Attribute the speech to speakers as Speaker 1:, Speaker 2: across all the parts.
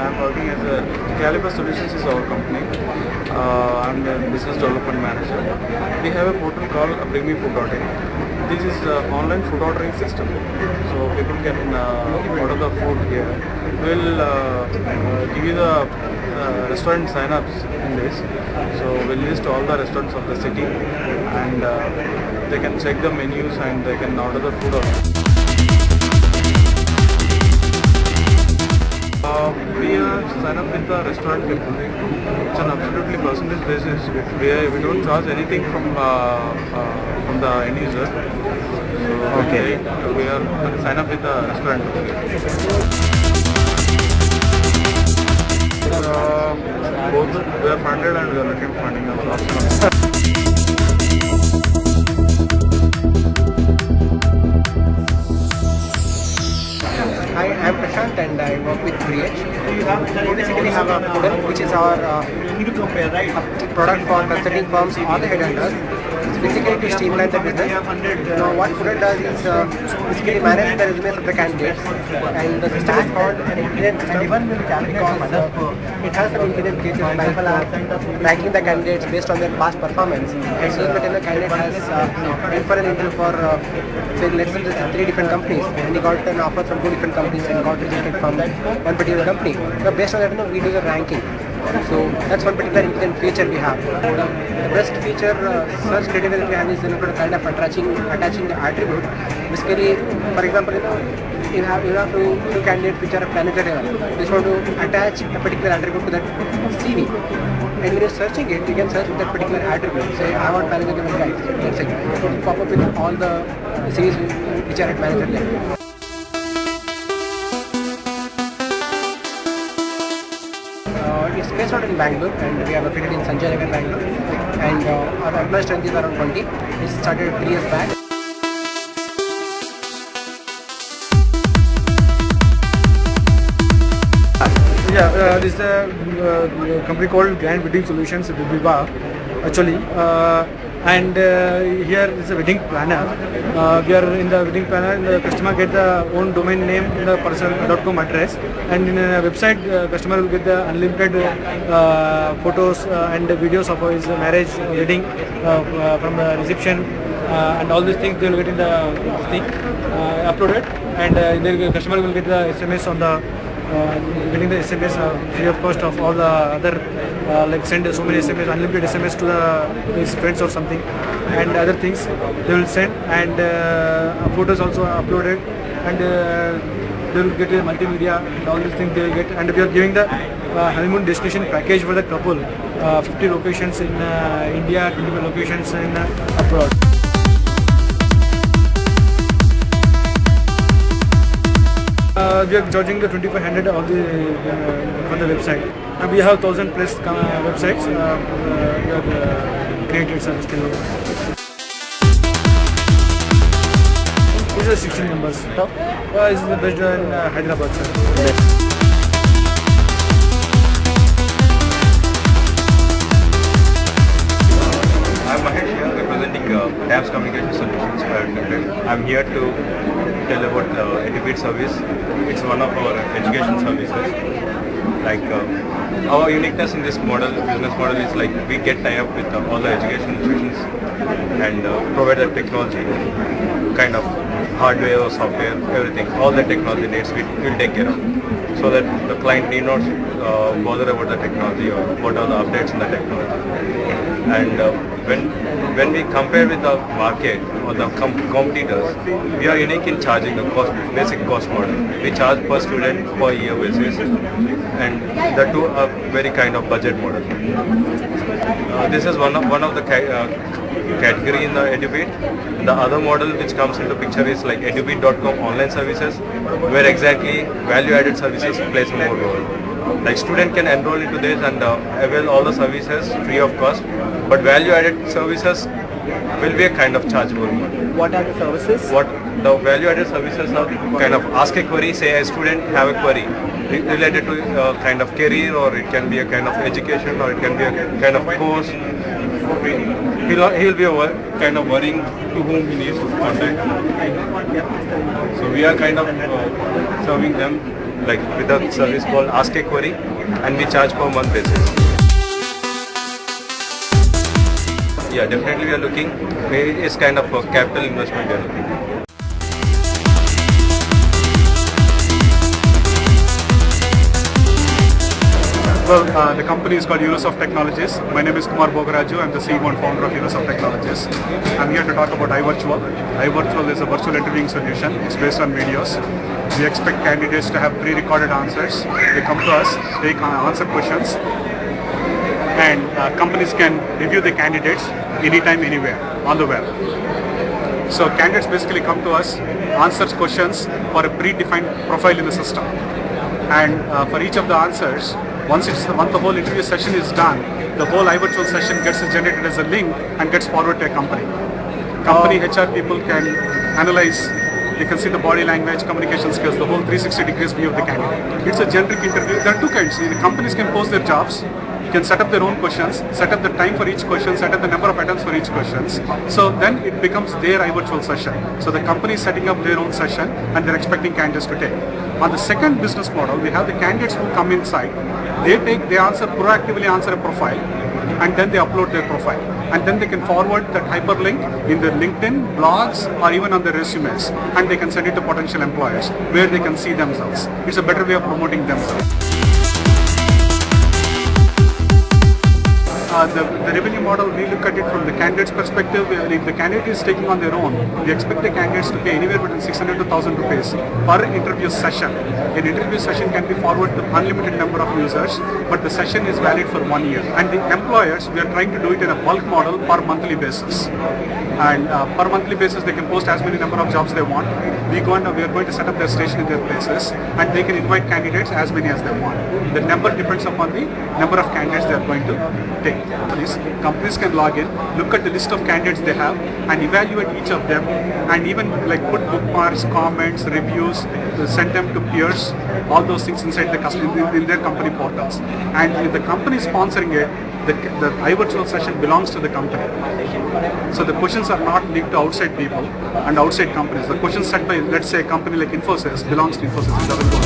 Speaker 1: I'm working as a Caliber Solutions is our company. I'm the business development manager. We have a portal called BringMeFood.in. This is an online food ordering system, so people can order the food here. We'll give you the restaurant sign-ups in this. So we'll list all the restaurants of the city, and they can check the menus and they can order the food also. We sign up with the restaurant people. It's an absolutely percentage basis. We don't charge anything from the end user. So
Speaker 2: Okay.
Speaker 1: we are sign up with the restaurant. Both we are funded and we are looking funding also.
Speaker 3: Hi, I'm Prashant and I work with Create. We basically have a Poodle, which is our product for consulting firms or the headhunters. It's basically to streamline the business. Now, what Poodle does is basically manage the resumes of the candidates, and the system is called an intelligent system because it has some intelligent features like ranking the candidates based on their past performance. And so that the candidate has went for an interview for say let's say 3 different companies, and he got an offer from 2 different companies and got rejected from that one particular company. Now based on that, we do the ranking. So that's one particular intelligent feature we have. The best feature search criteria that we have is kind of attaching the attribute. Basically, for example, you have two candidates which are at manager level. You just want to attach a particular attribute to that CV. And when you're searching it, you can search that particular attribute. Say, I want manager level guys. That's it. It will pop up with all the CVs which are at manager level. It's based out in Bangalore, and we are located in Sanjay Nagar, Bangalore. And our employee strength is around 20. We started 3 years back.
Speaker 1: This is a company called Grand Wedding Solutions, Viva, actually. And here is a wedding planner. We are in the wedding planner. The customer get the own domain name in the personal.com address, and in a website, customer will get the unlimited photos and videos of his marriage, wedding, from the reception, and all these things they will get in the thing uploaded, and the customer will get the SMS on the getting the SMS free of cost of all the other like send so many SMS, unlimited SMS to his friends or something, and other things they will send, and photos also uploaded, and they will get a multimedia and all these things they will get, and we are giving the honeymoon destination package for the couple, 50 locations in India, 25 locations in abroad. We are charging the 2,500 on the website. We have 1,000 plus websites. We have created service till now. These are 16 numbers. This is based in Hyderabad, sir.
Speaker 4: I'm Mahesh here, representing TABS Communication Solutions Private Limited. I'm here to tell about Educate service. It's one of our education services. Like our uniqueness in this model, business model, is like we get tie-up with all the education institutions and provide the technology, kind of hardware or software, everything. All the technology needs we'll take care of, so that the client need not bother about the technology or what are the updates in the technology. And when we compare with the market or the competitors, we are unique in charging the basic cost model. We charge per student per year basis, and the two are very kind of budget model. This is one of the category in the EduBeat. The other model which comes into picture is like edubeat.com online services, where exactly value-added services plays a more role. Like student can enroll into this and avail all the services free of cost, but value-added services will be a kind of chargeable one.
Speaker 3: What are the services?
Speaker 4: What the value-added services are kind of ask a query, say a student have a query related to kind of career, or it can be a kind of education, or it can be a kind of course. He'll be kind of worrying to whom he needs to contact. So we are kind of serving them like with a service called Ask a Query, and we charge per month basis. Yeah, definitely we are looking. It's kind of a capital investment we are looking.
Speaker 2: Well, the company is called Unisoft Technologies. My name is Kumar Bogaraju. I'm the CEO and founder of Unisoft Technologies. I'm here to talk about iVirtual. iVirtual is a virtual interviewing solution. It's based on videos. We expect candidates to have pre-recorded answers. They come to us, they answer questions, and companies can review the candidates anytime, anywhere on the web. So candidates basically come to us, answers questions for a predefined profile in the system, and for each of the answers, once the whole interview session is done, the whole iVirtual session gets generated as a link and gets forwarded to a company. Company HR people can analyze, they can see the body language, communication skills, the whole 360 degrees view of the candidate. It's a generic interview. There are two kinds. The companies can post their jobs, can set up their own questions, set up the time for each question, set up the number of attempts for each questions. So then it becomes their iVirtual session. So the company is setting up their own session and they're expecting candidates to take. On the second business model, we have the candidates who come inside. They proactively answer a profile, and then they upload their profile. And then they can forward that hyperlink in their LinkedIn, blogs, or even on their resumes. And they can send it to potential employers where they can see themselves. It's a better way of promoting themselves. The revenue model, we look at it from the candidate's perspective. If the candidate is taking on their own, we expect the candidates to pay anywhere between 600 to 1,000 rupees per interview session. An interview session can be forwarded to unlimited number of users, but the session is valid for 1 year. And the employers, we are trying to do it in a bulk model per monthly basis. And per monthly basis, they can post as many number of jobs they want. We are going to set up their station in their places, and they can invite candidates as many as they want. The number depends upon the number of candidates they are going to take. Companies can log in, look at the list of candidates they have, and evaluate each of them, and even like put bookmarks, comments, reviews, send them to peers, all those things inside in their company portals. And if the company is sponsoring it, the iVirtual session belongs to the company. So the questions are not linked to outside people and outside companies. The questions set by, let's say, a company like Infosys belongs to Infosys. It doesn't go.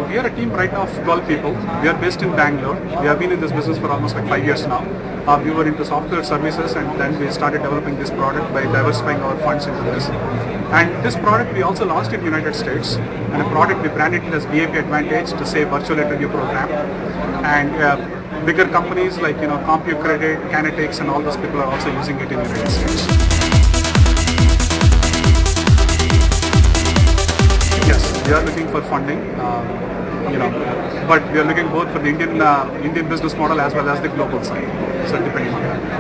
Speaker 2: We are a team right now of 12 people. We are based in Bangalore. We have been in this business for almost like 5 years now. We were into software services, and then we started developing this product by diversifying our funds into this. And this product we also launched in the United States, and a product we branded it as VIP Advantage to say virtual interview program. And bigger companies like CompuCredit, Canetics, and all those people are also using it in the United States. Yes, we are looking for funding, but we are looking both for the Indian business model as well as the global side. So depending on that.